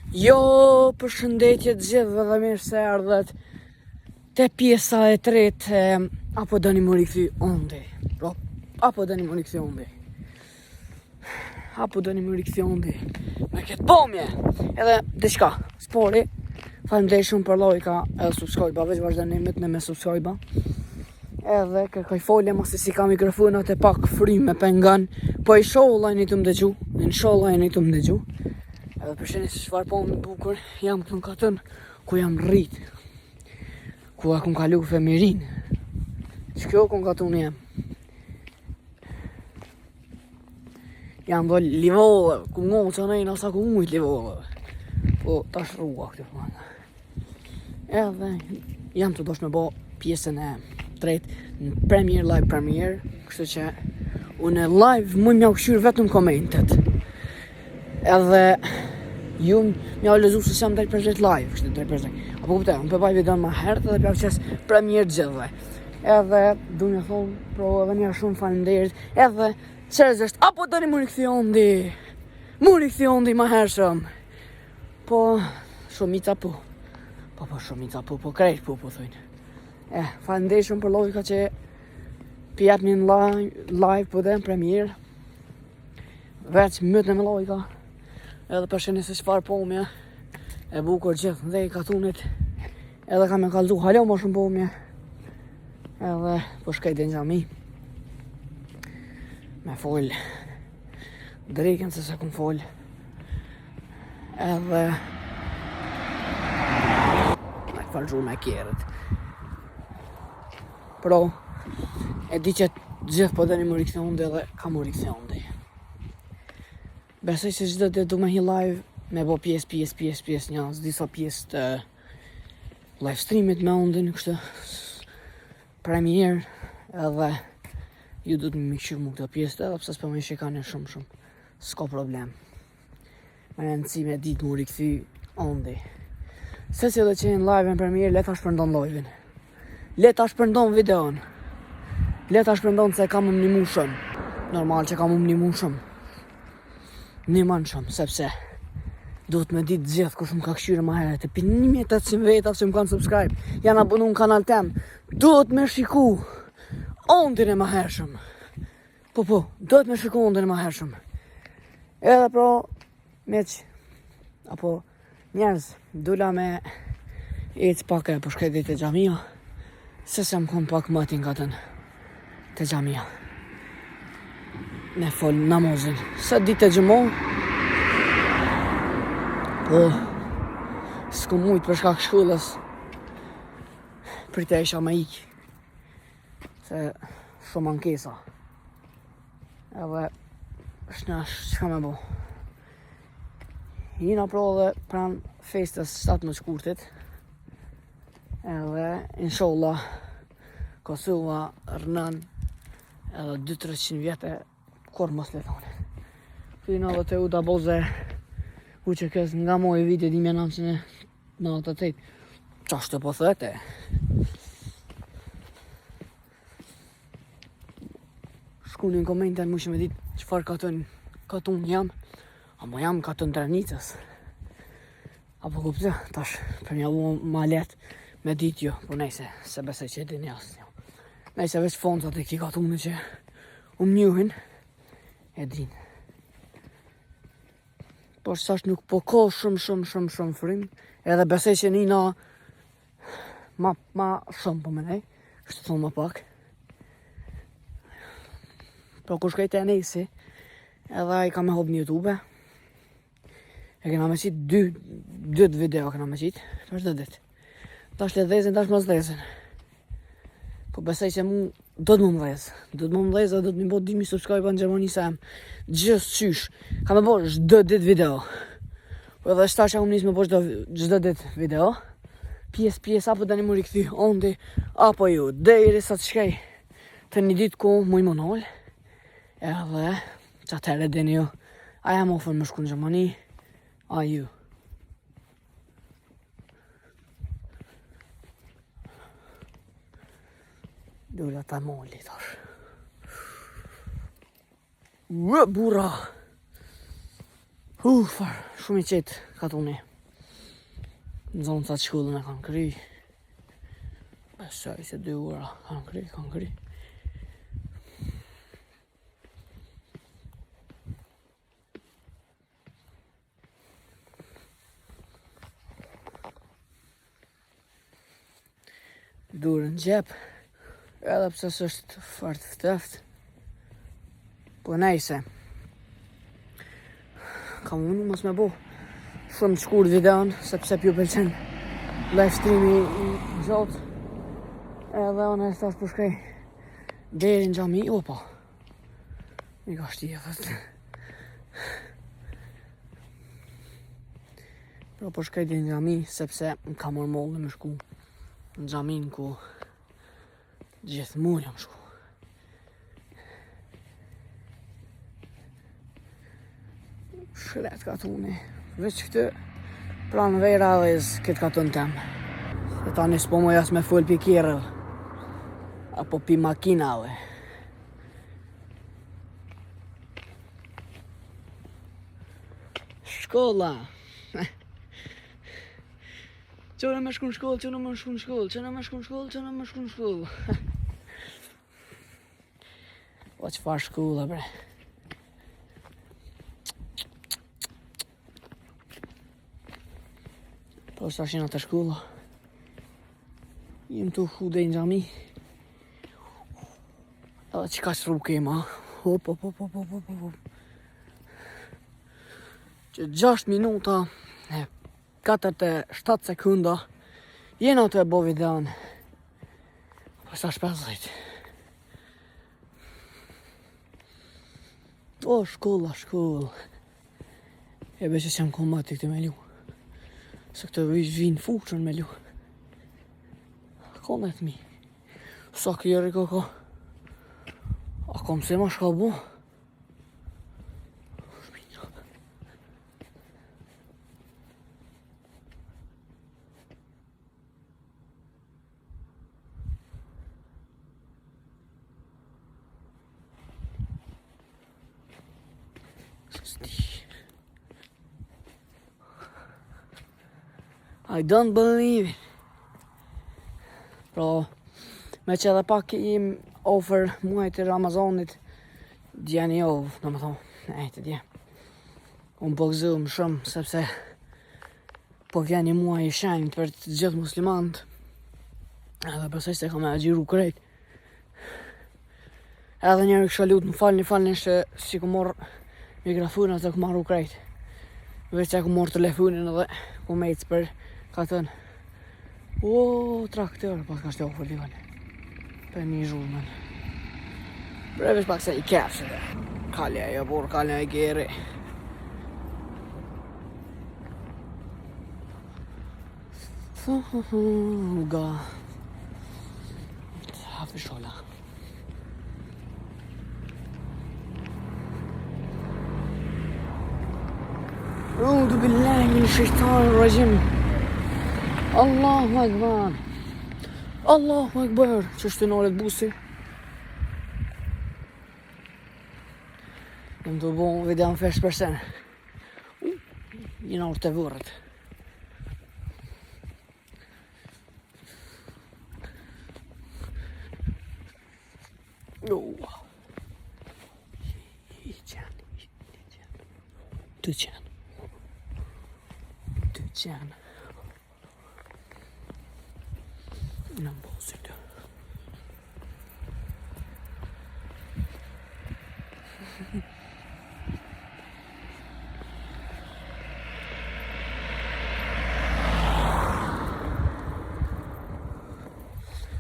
Jo, përshëndetje të gjithëve dhe mirë se ardhët te pjesa e tretë apo doni më rikthy ondi. Apo doni më rikthy ondi. Apo doni më rikthy ondi. Me këtë pomje. Edhe diçka, spori. Faleminderit shumë për lajka edhe subscribe-a, veç vazhdonimet në me subscribe-a. Edhe kërkoj folje mos si ka mikrofonat e pak frymë me pengan, po inshallah jeni të më dëgju, inshallah jeni të më dëgju. Edhe përsheni se çfarë po më bukur, jam këtu në katën ku jam rrit. Ku e kum kalu femirin. Ç'kjo ku katun jam. Jam do livollë, ku ngonë që nejnë asa ku mujt livollë. Po tash rrua këtë përmanda. Edhe jam të dosh me bo pjesën e tretë në live premiere, kështu që unë live mund m'ja këshyr vetëm komentet. Edhe ju m'ja lezu se jam drejt për drejt live, kështu drejt për drejt. Apo kuptoj, unë përbaj videon ma herët edhe pja qes premiere gjithve. Edhe du m'ja thonë, pro edhe njerë shumë faleminderit. Edhe seriozisht, apo doni më rikthy ondi. Më rikthy ondi ma hershëm. Po shumica po. Po shumica po krejt po thojnë. Faleminderit shumë për lojka që pjat një live po dhe në premier. Veç mytë në me lojka. Edhe përsheni se çfarë pomje e bukur gjithë dhe i katunit. Edhe kam e kalzu halo më shumë pomje. Edhe po shkej dhe në gjami. Me fol drejken se kum fol. Edhe me falxu me kjerët. Pro, e di që gjithë po deni më rikthy ondi edhe ka më rikthy ondi. Besoj se çdo ditë du me hi live me bo pjesë një disa pjesë të live streamit me ondin kështë premier edhe ju du të më mikëshirë mu këto pjesë edhe pse s'po më shikani shumë s'ka problem. Me rëndësi me ditë më rikthy ondi. Se si dhe që jenë live në premier, le ta shpërndon live-in. Le ta shpërndon videon. Le ta shpërndon se kam më nimu shumë. Normal që kam më nimu shumë. Niman shumë, sepse duhet me ditë gjithë kush më ka këshyre ma heret. E për 1800 veta që më kanë subscribe, janë abonu në kanal tem. Duhet me shiku ondin e ma hershëm. Po, duhet me shiku ondin e ma hershëm. Edhe pro, meq, apo njerëz, dula me ecë pak e për shkretit e gjamia, se se më kom pak matin katën të gjamia. Me fol namazin. Se ditë e gjëmon, po, s'ku mujt për shkak shkollës, për të isha me ik, se shumë ankesa. Edhe, shnash, çka me bo. Jina pro dhe pran festës 17 shkurtit, edhe, inshallah, Kosova, rënën, edhe 200-300 vjetë, kur mos le thone. Fina dhe të u da boze, u që kësë nga moj vite 1998, qashtë të po thëte. Shkuni në komenten, mu që me ditë qëfar katun jam, amo jam katun Drenicës. Apo kuptë, tash, për një u ma letë me ditë jo, po nejse, se besoj që e dini asë. Nejse veç foncat e ki katunit që njuhin, e din. Por sash nuk po ka shumë frym, edhe besoj që nina ma shumë po menej, kështë të thonë ma pak. Po kur shkejt e nejsi, edhe i ka me hop një YouTube, e kena me qitë 2 video kena me qitë, tash dhe dit. Tash le dhezin, tash mos dhezin. Po besoj që mu do të më mdhez. Do të më mdhez dhe do të më bo 2000 subscribe në Gjermani se jam gjithë qysh. Ka me bo çdo ditë video. Po edhe shtash që nis me bo çdo ditë video. Pjesë apo dani më rikthy ondi apo ju. Derisa të shkej të një ditë ku mu i monol. Edhe që atëherë dini ju. A jam ofër më shku në Gjermani. A ju. Dula ta molli tash. Bura. Shumë i qetë katuni. Në zonë sa të shkollën e kanë kry. Besoj se 2 ora kanë kry. Durën gjep, edhe pse s'është fort fteft. Po nejse. Kam mundu mos me bo shumë të shkurt videon, sepse pju pëlqen live streami I gjot. Edhe unë e stash për shkej deri në xhami, opa. Mi ka shtije, thët. Pra për shkej deri në xhami, sepse më ka morë mollë me shku në xhamin ku gjithmonë jam shku. Shret ka tuni. Veç këtë pranë vera dhe këtë ka tënë temë. Se tani s'po më jas me full pi kjerëve. Apo pi makinave. Shkolla. Qënë me shku në shkollë, qënë me shku në shkollë, qënë me shku në shkollë, qënë me shku në shkollë. Po çfarë shkolla, bre. Po sa shina të shkolla. Jem të hude në xhami. Edhe qika që rrugë kema. Hop. Që 6 minuta e 47 sekunda jena të e bo videon. Po sa 50. O, shkolla. E be që s'jam kombati këtë me lu. Se këtë vinë fuqën me lu. Komet mi. Sa kjeri koko. A kom se ma shka bo. I don't believe it. Pra, me që edhe pak im offer muajt të Ramazanit, djeni ovë, do më thonë, të dje. Unë po gëzëm shumë, sepse po vjeni muaj I shenjt për të gjithë muslimant, edhe besoj se ka me agjiru krejt. Edhe njerë kësha lutë më falni që si ku morë mikrofonin atë ku marru krejt. Veç që ku morë telefonin edhe ku mejtës për ka thënë. O, traktor, pas ka shtë ofër divan. Për një zhurmen. Brevesh pak se I kefshë dhe. Kalja e jabur, kalja e geri. Ga. Hafi shola. أعوذ بالله من الشيطان الرجيم. Allahu Akbar. Allahu Akbar. Që është të nore të busi. Jem të bo video në fesh përsen. Një orë të vërët. Dyqen. Në mbosit.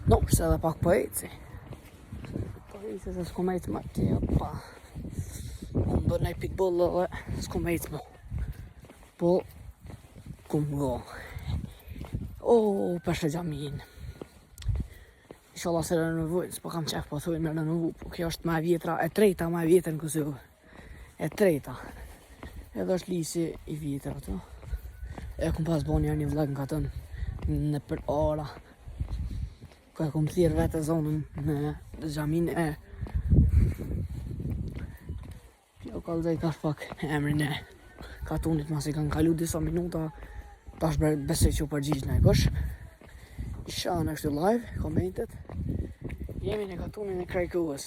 No, se edhe pak po eci. Po eci se s'ko me eci ma ti, opa. Unë bërë nej pitbull edhe s'ko me eci mo. Po, ku më go. O, përshë gjamin. Inshallah se renovojnë, s'po kam qef po thuj me renovu, po kjo është ma vjetra, e treta ma vjetër në Kosovë. E treta. Edhe është lisi I vjetër ato. E kum pas bo një vlog në katën në për ora. Ku e kum thirë vete zonën në xhamin e. Kjo kalzaj tash pak emrin e katunit, mas I kanë kalu disa minuta Tash besoj që u përgjigj në kush. Isha në kështu live, komentet. Jemi në katunin e Krajkuës.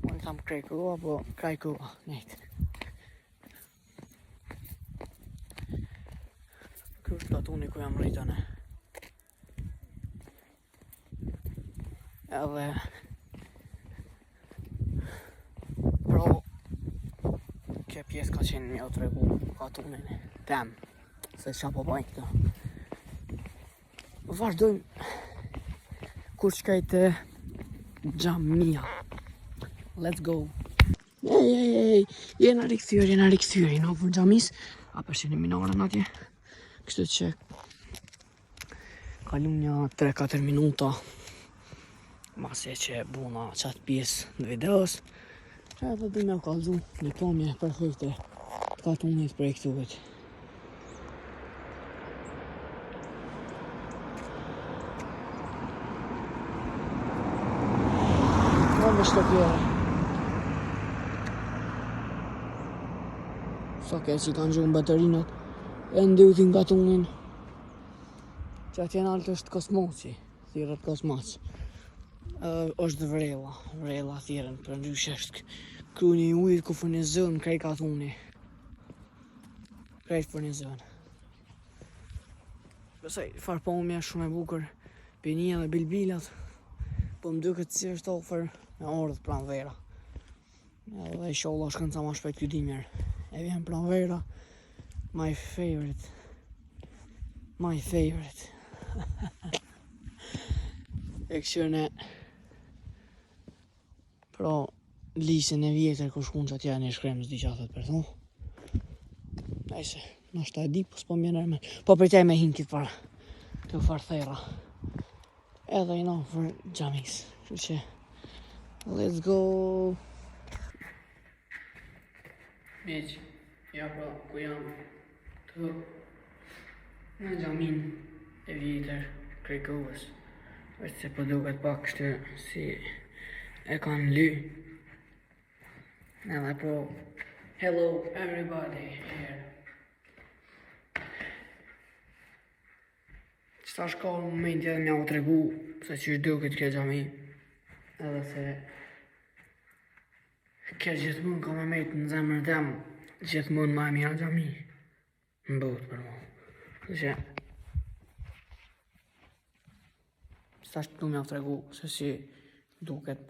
Unë tham Krajkua, po Krajkua, nejtë. Ky është katuni ku jam rritën. Edhe pro kjo pjesë ka qenë mjau të regu katunin tem se qa po bajnë këto. Vazhdojmë kur shkajt xhamia. Let's go. Ej, jena rikëthyër, jena për xhamis. A përshini minarën atje. Kështu që kalum një 3-4 minuta masi që buna qatë pjesë në videos. Që edhe du me kalzu një pamje perfekte të katunit për e këtuit. Në me shtëpjere. Sa ke që i kanë gjuhën baterinet, e ndyutin katunin. Që atje në altë është kosmoci, thirët kosmoc. është vrella thjerën, për ndryshe është kruni i ujit ku furnizon krejt katuni. Krejt furnizon. Besoj, farpomja shumë e bukur, pinia dhe bilbilat, po më duket si është ofër me ordhë pranvera. Edhe inshallah shkon sa më shpejt ky dimër. E vjen pranvera, my favorite. E këshyone pra lisën e vjetër ku shkun që atje një shkrem s'di që a thët për thonë. Najse, nashta e di, po s'po mjene rëmen. Po për tjaj me hinkit para të farthera. Edhe i na për xhamis. Kështu që, let's go! Miq, ja pra ku jam të në xhamin e vjetër Krajkuës. është se po duket pak kështu si e kanë ly. Edhe po, hello everybody here. Qëta shka në momenti edhe mja u tregu se që është duket kjo xhami. Edhe se kjo gjithmonë ka me mejtë në zemrën tem, gjithmonë ma e mja xhami. Në botë për mu. Që tash du m'ja tregu se si duket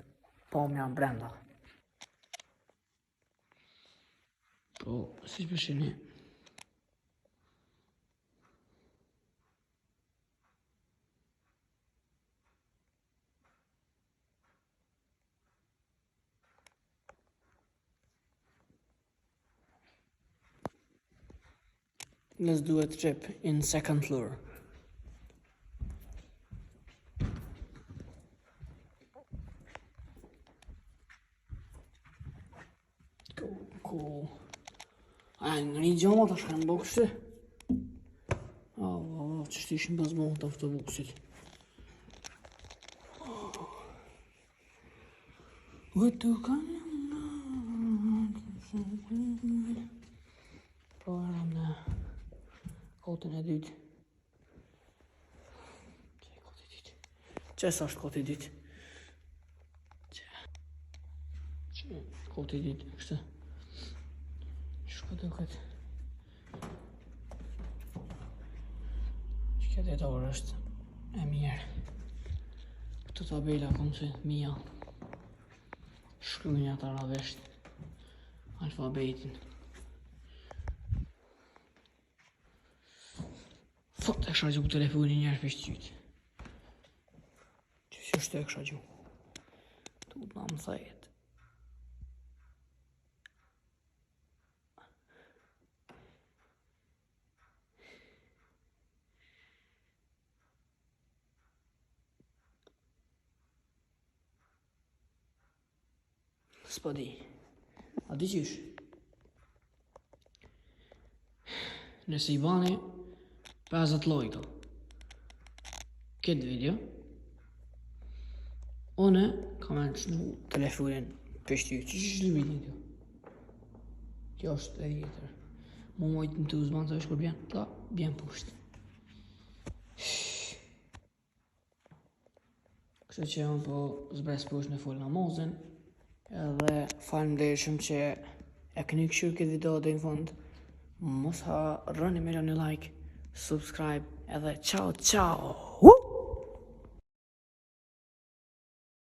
pamja brenda. Po, si përshini. Let's do a trip in second floor. Cool. Në një gjama të shkanë bokështë. Që shtishin bazmohën të autobusit. Vëtë kanë po arëm në kotën e dytë. Qësa është kotë i dytë? Kotë i dytë, kështë. Shko duket. Që këtë detor është e mirë. Këtë tabela kom se mija. Shkrujnja të arabesht. Alfabetin. Fot e kësha gjuhë telefonin njerë për shqyt. Që është e kësha gjuhë. Tu të më thajet. S'po di. A di qysh? Nëse i bani 50 lojka këtë video, one kam e qënu telefonin për shty. Që është videon kjo? Kjo është e tjetër. Mu mojtë në të uzman të është kur bjen, ta bjen pushtë. Kështu që unë po zbres pushtë në full namazin, edhe faleminderit që e këni këshur këtë video dhe në fund. Mos ha rëni me lani like, subscribe edhe ciao ciao.